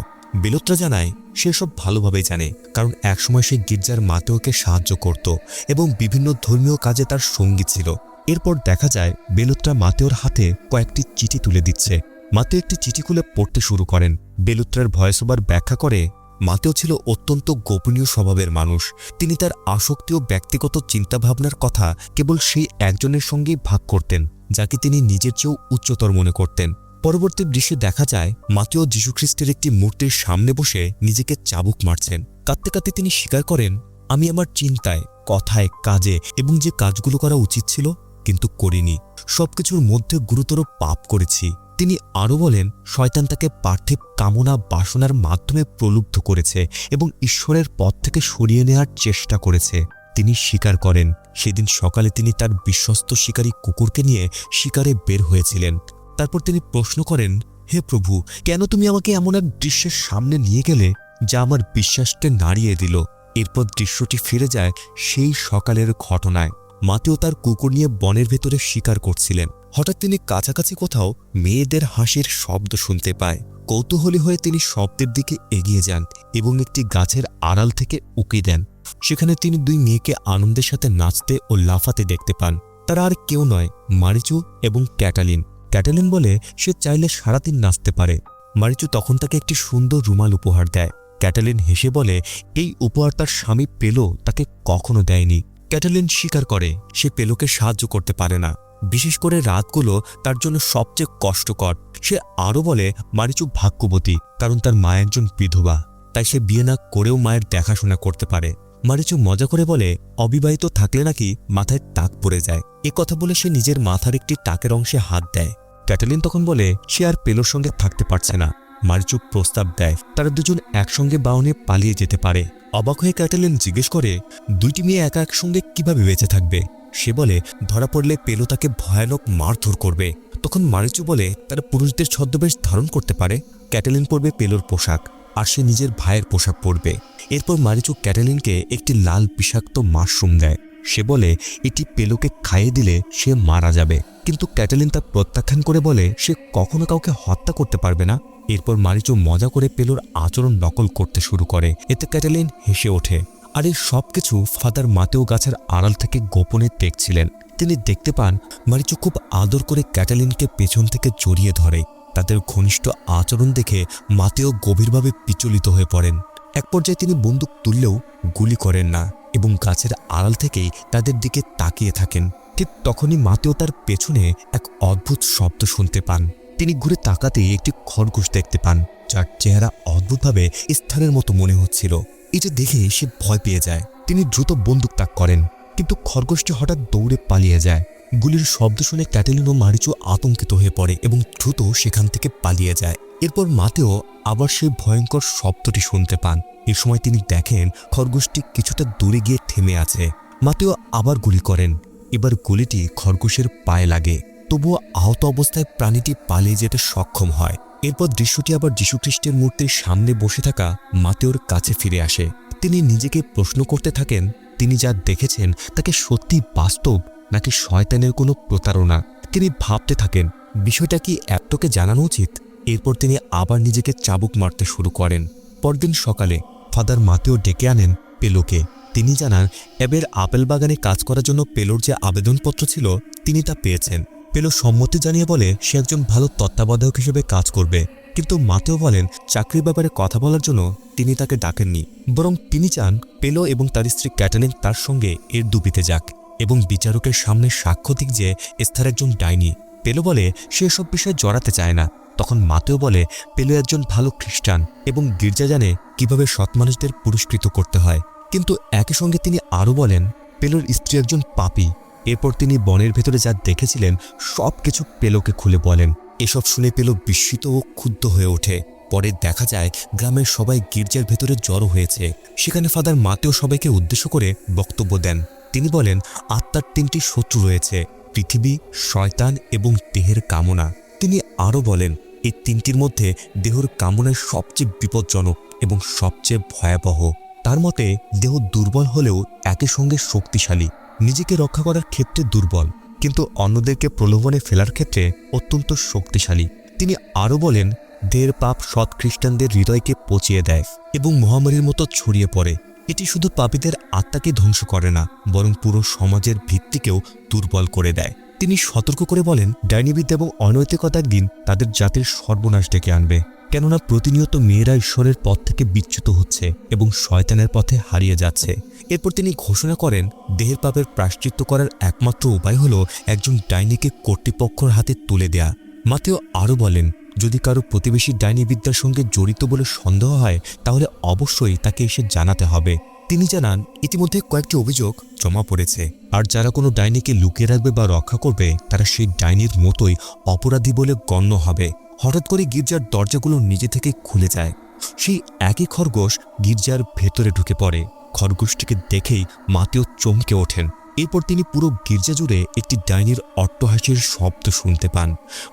বেলোত্রা জানায় সে সব ভালোভাবে জানে, কারণ একসময় সে গির্জার মাতেওকে সাহায্য করত এবং বিভিন্ন ধর্মীয় কাজে তার সঙ্গী ছিল। এরপর দেখা যায় বেলুত্রা মাতেওর হাতে কয়েকটি চিঠি তুলে দিচ্ছে। মাতেও একটি চিঠি খুলে পড়তে শুরু করেন। বেলুত্রার ভয়েস ওভার ব্যাখ্যা করে, মাতেও ছিল অত্যন্ত গোপনীয় স্বভাবের মানুষ। তিনি তার আসক্তি ও ব্যক্তিগত চিন্তাভাবনার কথা কেবল সেই একজনের সঙ্গেই ভাগ করতেন, যাকে তিনি নিজের চেয়েও উচ্চতর মনে করতেন। পরবর্তী দৃশ্যে দেখা যায় মাতেও যীশুখ্রিস্টের একটি মূর্তির সামনে বসে নিজেকে চাবুক মারছেন। কাঁদতে কাঁদতে তিনি স্বীকার করেন, আমি আমার চিন্তায়, কথায়, কাজে এবং যে কাজগুলো করা উচিত ছিল কিন্তু করিনি, সবকিছুর মধ্যে গুরুতর পাপ করেছি। তিনি আরও বলেন, শয়তান তাকে পার্থিব কামনা বাসনার মাধ্যমে প্রলুব্ধ করেছে এবং ঈশ্বরের পথ থেকে সরিয়ে নেওয়ার চেষ্টা করেছে। তিনি স্বীকার করেন, সেদিন সকালে তিনি তার বিশ্বস্ত শিকারী কুকুরকে নিয়ে শিকারে বের হয়েছিলেন। তারপর তিনি প্রশ্ন করেন, হে প্রভু, কেন তুমি আমাকে এমন এক দৃশ্যের সামনে নিয়ে গেলে যা আমার বিশ্বাসকে নাড়িয়ে দিল? এরপর দৃশ্যটি ফিরে যায় সেই সকালের ঘটনায়। মাতেও তার কুকুর নিয়ে বনের ভেতরে শিকার করছিলেন। হঠাৎ তিনি কাছাকাছি কোথাও মেয়েদের হাসির শব্দ শুনতে পায়। কৌতূহলী হয়ে তিনি শব্দের দিকে এগিয়ে যান এবং একটি গাছের আড়াল থেকে উকি দেন। সেখানে তিনি দুই মেয়েকে আনন্দের সাথে নাচতে ও লাফাতে দেখতে পান। তারা আর কেউ নয়, মারিচু এবং ক্যাটালিন। ক্যাটালিন বলে সে চাইলে সারাদিন নাচতে পারে। মারিচু তখন তাকে একটি সুন্দর রুমাল উপহার দেয়। ক্যাটালিন হেসে বলে, এই উপহার তার স্বামী পেলো তাকে কখনো দেয়নি। ক্যাটালিন স্বীকার করে সে পেলোকে সাহায্য করতে পারে না, বিশেষ করে রাতগুলো তার জন্য সবচেয়ে কষ্টকর। সে আরও বলে মারিচু ভাগ্যবতী, কারণ তার মা একজন বিধবা, তাই সে বিয়ে না করেও মায়ের দেখাশোনা করতে পারে। মারিচু মজা করে বলে, অবিবাহিত থাকলে নাকি মাথায় টাক পড়ে যায়। এ কথা বলে সে নিজের মাথার একটি টাকের অংশে হাত দেয়। ক্যাটালিন তখন বলে সে আর পেলোর সঙ্গে থাকতে পারছে না। মারিচু প্রস্তাব দেয় তারা দুজন একসঙ্গে বাউনে পালিয়ে যেতে পারে। অবাক হয়ে ক্যাটালিন জিজ্ঞেস করে, দুইটি মেয়ে একা একসঙ্গে কিভাবে বেঁচে থাকবে? সে বলে, ধরা পড়লে পেলো তাকে ভয়ানক মারধর করবে। তখন মারিচু বলে তারা পুরুষদের ছদ্মবেশ ধারণ করতে পারে। ক্যাটালিন পরবে পেলোর পোশাক আর সে নিজের ভাইয়ের পোশাক পরবে। এরপর মারিচু ক্যাটালিনকে একটি লাল বিষাক্ত মাশরুম দেয়। সে বলে এটি পেলোকে খাইয়ে দিলে সে মারা যাবে, কিন্তু ক্যাটালিন তা প্রত্যাখ্যান করে বলে সে কখনো কাউকে হত্যা করতে পারবে না। এরপর মারিচু মজা করে পেলোর আচরণ নকল করতে শুরু করে। এতে ক্যাটালিন হেসে ওঠে। আর এই সবকিছু ফাদার মাতেও গাছের আড়াল থেকে গোপনে দেখছিলেন। তিনি দেখতে পান মারিচু খুব আদর করে ক্যাটালিনকে পেছন থেকে জড়িয়ে ধরে। তাদের ঘনিষ্ঠ আচরণ দেখে মাতেও গভীরভাবে বিচলিত হয়ে পড়েন। এক পর্যায়ে তিনি বন্দুক তুললেও গুলি করেন না এবং গাছের আড়াল থেকেই তাদের দিকে তাকিয়ে থাকেন। ঠিক তখনই মাতেও তার পেছনে এক অদ্ভুত শব্দ শুনতে পান। তিনি ঘুরে তাকাতেই একটি খরগোশ দেখতে পান, যার চেহারা অদ্ভুতভাবে স্থানের মতো মনে হচ্ছিল। এটা দেখে সে ভয় পেয়ে যায়। তিনি দ্রুত বন্দুক তাক করেন, কিন্তু খরগোশটি হঠাৎ দৌড়ে পালিয়ে যায়। গুলির শব্দ শুনে ক্যাটালিন ও মারিচু আতঙ্কিত হয়ে পড়ে এবং দ্রুত সেখান থেকে পালিয়ে যায়। এরপর মাতেও আবার সেই ভয়ঙ্কর শব্দটি শুনতে পান। এ সময় তিনি দেখেন খরগোশটি কিছুটা দূরে গিয়ে থেমে আছে। মাতেও আবার গুলি করেন। এবার গুলিটি খরগোশের পায়ে লাগে, তবুও আহত অবস্থায় প্রাণীটি পালিয়ে যেতে সক্ষম হয়। এরপর দৃশ্যটি আবার যীশুখ্রিস্টের মূর্তির সামনে বসে থাকা মাতেওর কাছে ফিরে আসে। তিনি নিজেকে প্রশ্ন করতে থাকেন তিনি যা দেখেছেন তাকে সত্যি বাস্তব নাকি শয়তানের কোনো প্রতারণা। তিনি ভাবতে থাকেন বিষয়টা কি অ্যাবটোকে জানানো উচিত। এরপর তিনি আবার নিজেকে চাবুক মারতে শুরু করেন। পরদিন সকালে ফাদার মাতেও ডেকে আনেন পেলোকে। তিনি জানান অ্যাবের আপেল বাগানে কাজ করার জন্য পেলোর যে আবেদনপত্র ছিল তিনি তা পেয়েছেন। পেলো সম্মতি জানিয়ে বলে সে একজন ভালো তত্ত্বাবধায়ক হিসেবে কাজ করবে, কিন্তু মাতেও বলেন চাকরির ব্যাপারে কথা বলার জন্য তিনি তাকে ডাকেননি, বরং তিনি চান পেলো এবং তার স্ত্রী ক্যাটালিন তার সঙ্গে এর দুবিতে যাক এবং বিচারকের সামনে সাক্ষ্য দিক যে এস্থার একজন ডাইনি। পেলো বলে সে সব বিষয়ে জড়াতে চায় না। তখন মাতেও বলে পেলো একজন ভালো খ্রিস্টান এবং গির্জা জানে কিভাবে সৎ মানুষদের পুরস্কৃত করতে হয়, কিন্তু একই সঙ্গে তিনি আরও বলেন পেলোর স্ত্রী একজন পাপী। এরপর তিনি বনের ভেতরে যা দেখেছিলেন সব কিছু পেলোকে খুলে বলেন। এসব শুনে পেলো বিস্মিত ও ক্ষুব্ধ হয়ে ওঠে। পরে দেখা যায় গ্রামের সবাই গির্জার ভেতরে জড়ো হয়েছে। সেখানে ফাদার মাতেও সবাইকে উদ্দেশ্য করে বক্তব্য দেন। তিনি বলেন আত্মার তিনটি শত্রু রয়েছে, পৃথিবী, শয়তান এবং দেহের কামনা। তিনি আরও বলেন এই তিনটির মধ্যে দেহের কামনায় সবচেয়ে বিপজ্জনক এবং সবচেয়ে ভয়াবহ। তার মতে দেহ দুর্বল হলেও একই সঙ্গে শক্তিশালী। নিজেকে রক্ষা করার ক্ষেত্রে দুর্বল, কিন্তু অন্যদেরকে প্রলোভনে ফেলার ক্ষেত্রে অত্যন্ত শক্তিশালী। তিনি আরও বলেন দেহের পাপ সৎ খ্রিস্টানদের হৃদয়কে পচিয়ে দেয় এবং মহামারীর মতো ছড়িয়ে পড়ে। এটি শুধু পাপীদের আত্মাকে ধ্বংস করে না, বরং পুরো সমাজের ভিত্তিকেও দুর্বল করে দেয়। তিনি সতর্ক করে বলেন, ডাইনিবিদ্যা এবং অনৈতিকতা একদিন তাদের জাতির সর্বনাশ ডেকে আনবে, কেননা প্রতিনিয়ত মেয়েরা ঈশ্বরের পথ থেকে বিচ্যুত হচ্ছে এবং শয়তানের পথে হারিয়ে যাচ্ছে। এরপর তিনি ঘোষণা করেন, দেহের পাপের প্রায়শ্চিত্ত করার একমাত্র উপায় হলো একজন ডাইনিকে কর্তৃপক্ষের হাতে তুলে দেয়া। মাতেও আরও বলেন, যদি কারো প্রতিবেশী ডাইনিবিদ্যার সঙ্গে জড়িত বলে সন্দেহ হয়, তাহলে অবশ্যই তাকে এসে জানাতে হবে। তিনি জানান, ইতিমধ্যে কয়েকটি অভিযোগ জমা পড়েছে, আর যারা কোনো ডাইনিকে লুকিয়ে রাখবে বা রক্ষা করবে, তারা সেই ডাইনির মতোই অপরাধী বলে গণ্য হবে। হঠাৎ করে গির্জার দরজাগুলো নিজে থেকে খুলে যায়। সেই একই খরগোশ গির্জার ভেতরে ঢুকে পড়ে। খরগোশটিকে দেখেই মাতেও চমকে ওঠেন। এরপর তিনি পুরো গির্জা জুড়ে একটি ডাইনির অট্টহাসির শব্দ শুনতে পান।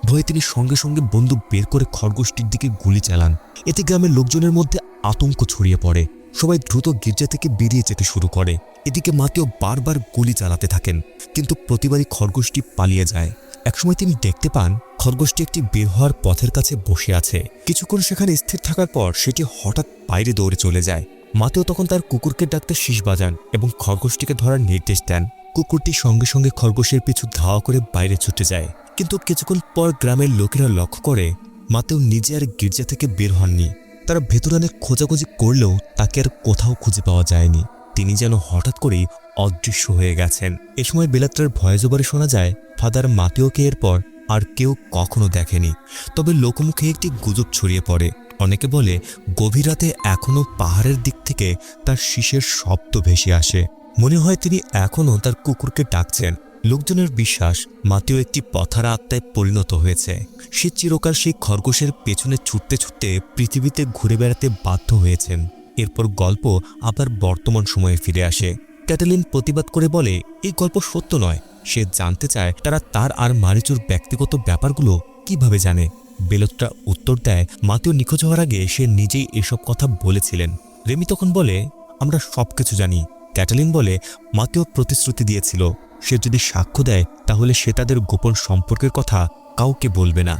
ভয়ে তিনি সঙ্গে সঙ্গে বন্দুক বের করে খরগোশটির দিকে গুলি চালান। এতে গ্রামের লোকজনের মধ্যে আতঙ্ক ছড়িয়ে পড়ে। সবাই দ্রুত গির্জা থেকে বেরিয়ে যেতে শুরু করে। এদিকে মাতেও বারবার গুলি চালাতে থাকেন, কিন্তু প্রতিবারই খরগোশটি পালিয়ে যায়। একসময় তিনি দেখতে পান খরগোশটি একটি বের হওয়ার পথের কাছে বসে আছে। কিছুক্ষণ সেখানে স্থির থাকার পর সেটি হঠাৎ বাইরে দৌড়ে চলে যায়। মাতেও তখন তার কুকুরকে ডাকতে শীষ বাজান এবং খরগোশটিকে ধরার নির্দেশ দেন। কুকুরটি সঙ্গে সঙ্গে খরগোশের পিছু ধাওয়া করে বাইরে ছুটে যায়। কিন্তু কিছুক্ষণ পর গ্রামের লোকেরা লক্ষ্য করে মাতেও নিজে আর গির্জা থেকে বের হননি। তারা ভেতরে অনেক খোঁজাখুঁজি করলেও তাকে আর কোথাও খুঁজে পাওয়া যায়নি। তিনি যেন হঠাৎ করেই অদৃশ্য হয়ে গেছেন। এ সময় বেলাত্রার ভয়েসওভারে শোনা যায়, ফাদার মাতেওকে এরপর আর কেউ কখনো দেখেনি। তবে লোকমুখে একটি গুজব ছড়িয়ে পড়ে। অনেকে বলে, গভীর রাতে এখনও পাহাড়ের দিক থেকে তার শীষের শব্দ ভেসে আসে। মনে হয় তিনি এখনও তার কুকুরকে ডাকছেন। লোকজনের বিশ্বাস, মাতেও একটি পথারা আত্মায় পরিণত হয়েছে। সে চিরকাল সেই খরগোশের পেছনে ছুটতে ছুটতে পৃথিবীতে ঘুরে বেড়াতে বাধ্য হয়েছেন। এরপর গল্প আবার বর্তমান সময়ে ফিরে আসে। ক্যাটালিন প্রতিবাদ করে বলে, এই গল্প সত্য নয়। সে জানতে চায় তারা তার আর মারিচুর ব্যক্তিগত ব্যাপারগুলো কিভাবে জানে। বেলত্রা উত্তর দেয়, মাতেও নিখোঁজ হওয়ার আগে সে নিজেই এসব কথা বলেছিলেন। রেমি তখন বলে, আমরা সবকিছু জানি। ক্যাটালিন বলে, মাতেও প্রতিশ্রুতি দিয়েছিল সে যদি সাক্ষ্য দেয় তাহলে সে তাদের গোপন সম্পর্কের কথা কাউকে বলবে না।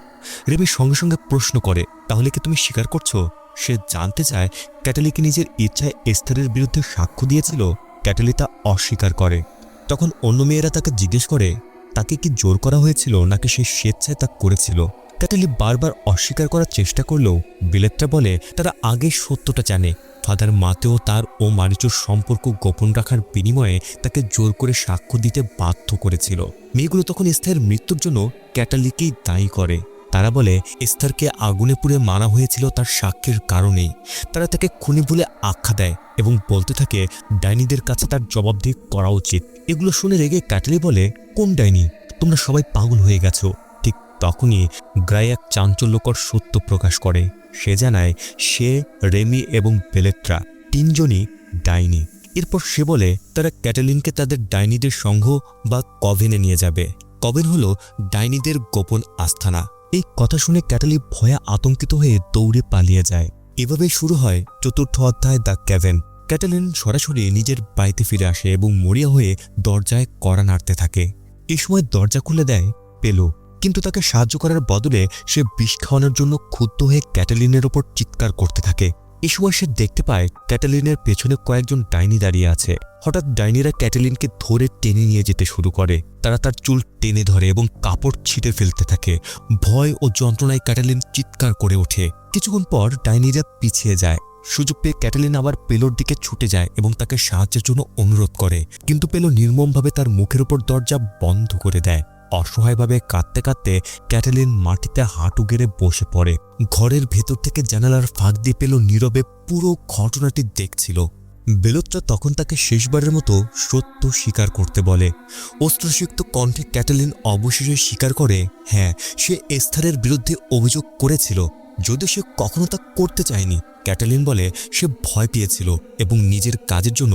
রেমি সঙ্গে সঙ্গে প্রশ্ন করে, তাহলে কি তুমি স্বীকার করছো? সে জানতে চায় ক্যাটালি কি নিজের ইচ্ছায় এস্থারের বিরুদ্ধে সাক্ষ্য দিয়েছিল। ক্যাটালি তা অস্বীকার করে। তখন অন্য মেয়েরা তাকে জিজ্ঞেস করে, তাকে কি জোর করা হয়েছিল নাকি সে স্বেচ্ছায় তা করেছিল। ক্যাটালি বারবার অস্বীকার করার চেষ্টা করলেও বেলেত্রা বলে তারা আগে সত্যটা জানে। ফাদার মাতেও তার ও মারিচুর সম্পর্ক গোপন রাখার বিনিময়ে তাকে জোর করে সাক্ষ্য দিতে বাধ্য করেছিল। মেয়েগুলো তখন এস্থারের মৃত্যুর জন্য ক্যাটালিকেই দায়ী করে। তারা বলে, এস্থারকে আগুনে পুড়ে মারা হয়েছিল তার সাক্ষ্যের কারণেই। তারা তাকে খুনি বলে আখ্যা দেয় এবং বলতে থাকে ডাইনিদের কাছে তার জবাবদিহি করা উচিত। এগুলো শুনে রেগে ক্যাটালি বলে, কোন ডাইনি? তোমরা সবাই পাগল হয়ে গেছো। ঠিক তখনই গ্রায় এক চাঞ্চল্যকর সত্য প্রকাশ করে। সে জানায় সে, রেমি এবং বেলেত্রা তিনজনই ডাইনি। এরপর সে বলে তারা ক্যাটালিনকে তাদের ডাইনিদের সংঘ বা কভেনে নিয়ে যাবে। কভেন হলো ডাইনিদের গোপন আস্থানা। এই কথা শুনে ক্যাটালি ভয়ে আতঙ্কিত হয়ে দৌড়ে পালিয়ে যায়। এভাবেই শুরু হয় চতুর্থ অধ্যায়, দ্য ক্যাভেন। ক্যাটালিন সরাসরি নিজের বাড়িতে ফিরে আসে এবং মরিয়া হয়ে দরজায় কড়া নাড়তে থাকে। এই সময় দরজা খুলে দেয় পেলো, কিন্তু তাকে সাহায্য করার বদলে সে বিষ খাওয়ানোর জন্য ক্ষুব্ধ হয়ে ক্যাটালিনের ওপর চিৎকার করতে থাকে। এই সময় সে দেখতে পায় ক্যাটালিনের পেছনে কয়েকজন ডাইনি দাঁড়িয়ে আছে। হঠাৎ ডাইনিরা ক্যাটালিনকে ধরে টেনে নিয়ে যেতে শুরু করে। তারা তার চুল টেনে ধরে এবং কাপড় ছিঁড়ে ফেলতে থাকে। ভয় ও যন্ত্রণায় ক্যাটালিন চিৎকার করে ওঠে। কিছুক্ষণ পর ডাইনিরা পিছিয়ে যায়। সুযোগ পেয়ে ক্যাটালিন আবার পেলোর দিকে ছুটে যায় এবং তাকে সাহায্যের জন্য অনুরোধ করে, কিন্তু পেলো নির্মমভাবে তার মুখের উপর দরজা বন্ধ করে দেয়। অসহায়ভাবে কাঁদতে কাঁদতে ক্যাটালিন মাটিতে হাঁটু গেড়ে বসে পড়ে। ঘরের ভেতর থেকে জানালার ফাঁক দিয়ে পেলো নীরবে পুরো ঘটনাটি দেখছিল। বেলোত্রা তখন তাকে শেষবারের মতো সত্য স্বীকার করতে বলে। অস্ত্রসিক্ত কণ্ঠে ক্যাটালিন অবশেষে স্বীকার করে, হ্যাঁ, সে এস্থারের বিরুদ্ধে অভিযোগ করেছিল, যদিও সে কখনো তা করতে চায়নি। ক্যাটালিন বলে সে ভয় পেয়েছিল এবং নিজের কাজের জন্য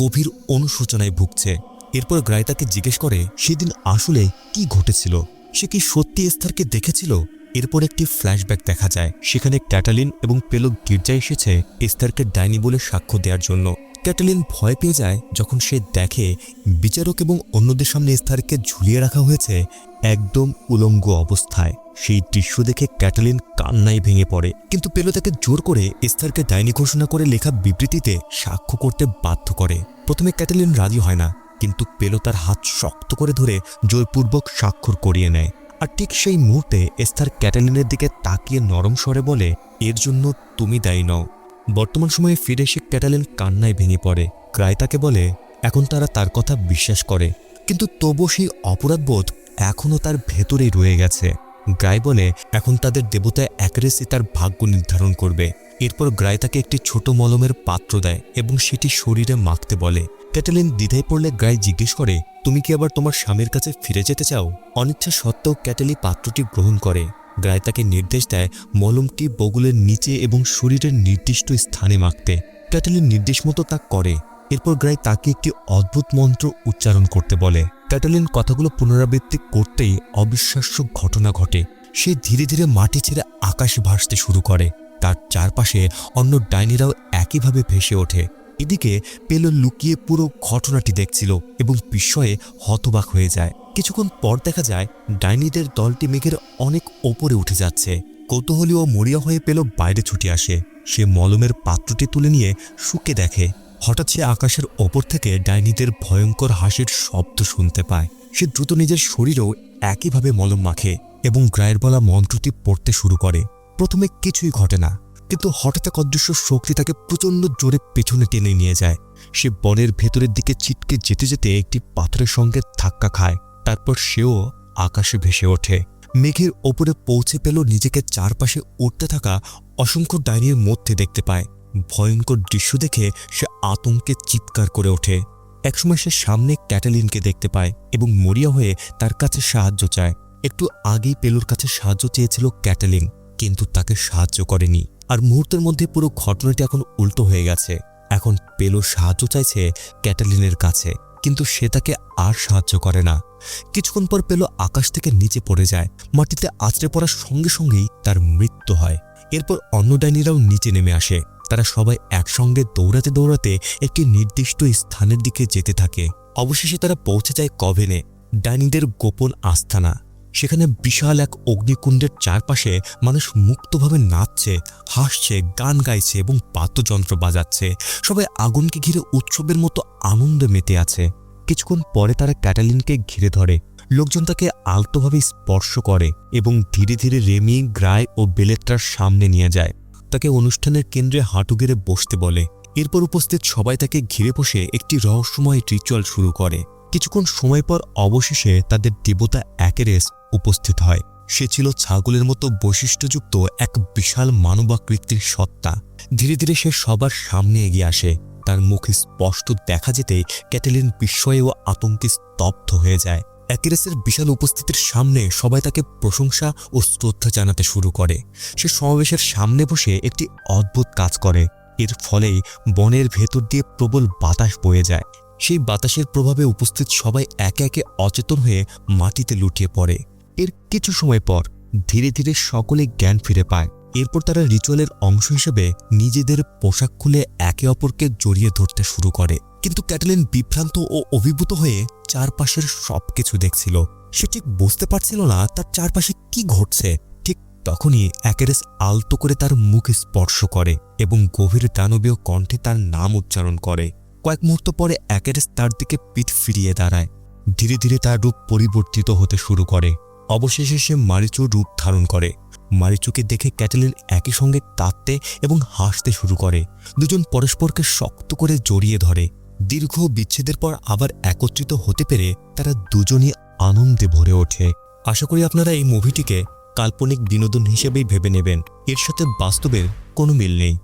গভীর অনুশোচনায় ভুগছে। এরপর গ্রায় তাকে জিজ্ঞেস করে সেদিন আসলে কি ঘটেছিল। সে কি সত্যি এস্থারকে দেখেছিল? এরপর একটি ফ্ল্যাশব্যাক দেখা যায়। সেখানে ক্যাটালিন এবং পেলো গির্জায় এসেছে এস্থারকে ডাইনি বলে সাক্ষ্য দেওয়ার জন্য। ক্যাটালিন ভয় পেয়ে যায় যখন সে দেখে বিচারক এবং অন্যদের সামনে এস্থারকে ঝুলিয়ে রাখা হয়েছে একদম উলঙ্গ অবস্থায়। সেই দৃশ্য দেখে ক্যাটালিন কান্নায় ভেঙে পড়ে, কিন্তু পেলো তাকে জোর করে এস্থারকে ডাইনি ঘোষণা করে লেখা বিবৃতিতে সাক্ষ্য করতে বাধ্য করে। প্রথমে ক্যাটালিন রাজি হয় না, কিন্তু পেলো তার হাত শক্ত করে ধরে জোরপূর্বক স্বাক্ষর করিয়ে নেয়। আর ঠিক সেই মুহূর্তে এস্থার ক্যাটালিনের দিকে তাকিয়ে নরম স্বরে বলে, এর জন্য তুমি দায়ী নও। বর্তমান সময়ে ফিরে এসে ক্যাটালিন কান্নায় ভেঙে পড়ে। গ্রায় তাকে বলে এখন তারা তার কথা বিশ্বাস করে, কিন্তু তবুও সেই অপরাধবোধ এখনও তার ভেতরেই রয়ে গেছে। গ্রায় বলে এখন তাদের দেবতা অ্যাকেরেসই তার ভাগ্য নির্ধারণ করবে। এরপর গ্রায় তাকে একটি ছোট মলমের পাত্র দেয় এবং সেটি শরীরে মাখতে বলে। ক্যাটালিন দ্বিধায় পড়লে গ্রায় জিজ্ঞেস করে, তুমি কি আবার তোমার স্বামীর কাছে ফিরে যেতে চাও? অনিচ্ছা সত্ত্বেও ক্যাটালি পাত্রটি গ্রহণ করে। গ্রায় তাকে নির্দেশ দেয় মলমটি বগলের নিচে এবং শরীরের নির্দিষ্ট স্থানে মাখতে। ক্যাটালিন নির্দেশ মতো তা করে। এরপর গ্রায় তাকে একটি অদ্ভুত মন্ত্র উচ্চারণ করতে বলে। ক্যাটালিন কথাগুলো পুনরাবৃত্তি করতেই অবিশ্বাস্য ঘটনা ঘটে। সে ধীরে ধীরে মাটি ছেড়ে আকাশে ভাসতে শুরু করে। তার চারপাশে অন্য ডাইনিরাও একইভাবে ভেসে ওঠে। এদিকে পেলো লুকিয়ে পুরো ঘটনাটি দেখছিল এবং বিস্ময়ে হতবাক হয়ে যায়। কিছুক্ষণ পর দেখা যায় ডাইনিদের দলটি মেঘের অনেক ওপরে উঠে যাচ্ছে। কৌতূহলী ও মরিয়া হয়ে পেলো বাইরে ছুটে আসে। সে মলমের পাত্রটি তুলে নিয়ে শুকে দেখে। হঠাৎ সে আকাশের ওপর থেকে ডাইনিদের ভয়ঙ্কর হাসির শব্দ শুনতে পায়। সে দ্রুত নিজের শরীরেও একইভাবে মলম মাখে এবং গ্রায়ের বলা মন্ত্রটি পড়তে শুরু করে। প্রথমে কিছুই ঘটে না, কিন্তু হঠাৎ এক অদৃশ্য শক্তি তাকে প্রচণ্ড জোরে পেছনে টেনে নিয়ে যায়। সে বনের ভেতরের দিকে ছিটকে যেতে যেতে একটি পাথরের সঙ্গে ধাক্কা খায়। তারপর সেও আকাশে ভেসে ওঠে। মেঘের ওপরে পৌঁছে পেল নিজেকে চারপাশে উঠতে থাকা অসংখ্য ডাইনির মধ্যে দেখতে পায়। ভয়ঙ্কর দৃশ্য দেখে সে আতঙ্কে চিৎকার করে ওঠে। একসময় সে সামনে ক্যাটালিনকে দেখতে পায় এবং মরিয়া হয়ে তার কাছে সাহায্য চায়। একটু আগেই পেলোর কাছে সাহায্য চেয়েছিল ক্যাটালিন, কিন্তু তাকে সাহায্য করেনি। আর মুহূর্তের মধ্যে পুরো ঘটনাটি এখন উল্টো হয়ে গেছে। এখন পেলো সাহায্য চাইছে ক্যাটালিনের কাছে, কিন্তু সে তাকে আর সাহায্য করে না। কিছুক্ষণ পর পেলো আকাশ থেকে নিচে পড়ে যায়। মাটিতে আছড়ে পড়ার সঙ্গে সঙ্গেই তার মৃত্যু হয়। এরপর অন্য ডাইনিরাও নিচে নেমে আসে। তারা সবাই একসঙ্গে দৌড়াতে দৌড়াতে একটি নির্দিষ্ট স্থানের দিকে যেতে থাকে। অবশেষে তারা পৌঁছে যায় কভেনে, ডাইনিদের গোপন আস্তানা। সেখানে বিশাল এক অগ্নিকুণ্ডের চারপাশে মানুষ মুক্তভাবে নাচছে, হাসছে, গান গাইছে এবং বাদ্যযন্ত্র বাজাচ্ছে। সবাই আগুনকে ঘিরে উৎসবের মতো আনন্দে মেতে আছে। কিছুক্ষণ পরে তারা ক্যাটালিনকে ঘিরে ধরে। লোকজন তাকে আলতোভাবে স্পর্শ করে এবং ধীরে ধীরে রেমি, গ্রায় ও বেলেট্রার সামনে নিয়ে যায়। তাকে অনুষ্ঠানের কেন্দ্রে হাঁটু গেড়ে বসতে বলে। এরপর উপস্থিত সবাই তাকে ঘিরে বসে একটি রহস্যময় রিচুয়াল শুরু করে। কিছুক্ষণ সময় পর অবশেষে তাদের দেবতা অ্যাকেরেস উপস্থিত হয়। সে ছিল ছাগলের মতো বৈশিষ্ট্যযুক্ত এক বিশাল মানবাকৃতির সত্তা। ধীরে ধীরে সে সবার সামনে এগিয়ে আসে। তার মুখ স্পষ্ট দেখা যেতেই ক্যাটালিন বিস্ময়ে ও আতঙ্কে স্তব্ধ হয়ে যায়। অ্যাকেরেসের বিশাল উপস্থিতির সামনে সবাই তাকে প্রশংসা ও শ্রদ্ধা জানাতে শুরু করে। সে সমাবেশের সামনে বসে একটি অদ্ভুত কাজ করে। এর ফলেই বনের ভেতর দিয়ে প্রবল বাতাস বয়ে যায়। সেই বাতাসের প্রভাবে উপস্থিত সবাই একে একে অচেতন হয়ে মাটিতে লুটিয়ে পড়ে। এর কিছু সময় পর ধীরে ধীরে সকলে জ্ঞান ফিরে পায়। এরপর তারা রিচুয়ালের অংশ হিসেবে নিজেদের পোশাক খুলে একে অপরকে জড়িয়ে ধরতে শুরু করে। কিন্তু ক্যাটালিন বিভ্রান্ত ও অভিভূত হয়ে চারপাশের সবকিছু দেখছিল। সে ঠিক বুঝতে পারছিল না তার চারপাশে কি ঘটছে। ঠিক তখনই অ্যাকেরেস আলতো করে তার মুখ স্পর্শ করে এবং গভীর দানবীয় কণ্ঠে তার নাম উচ্চারণ করে। কয়েক মুহূর্ত পরে অ্যাকেরেস তার দিকে পিঠ ফিরিয়ে দাঁড়ায়। ধীরে ধীরে তার রূপ পরিবর্তিত হতে শুরু করে। অবশেষে সে মারিচুর রূপ ধারণ করে। মারিচুকে দেখে ক্যাটালিন একই সঙ্গে কাঁদতে এবং হাসতে শুরু করে। দুজন পরস্পরকে শক্ত করে জড়িয়ে ধরে। দীর্ঘ বিচ্ছেদের পর আবার একত্রিত হতে পেরে তারা দুজনই আনন্দে ভরে ওঠে। আশা করি আপনারা এই মুভিটিকে কাল্পনিক বিনোদন হিসেবেই ভেবে নেবেন। এর সাথে বাস্তবের কোনো মিল নেই।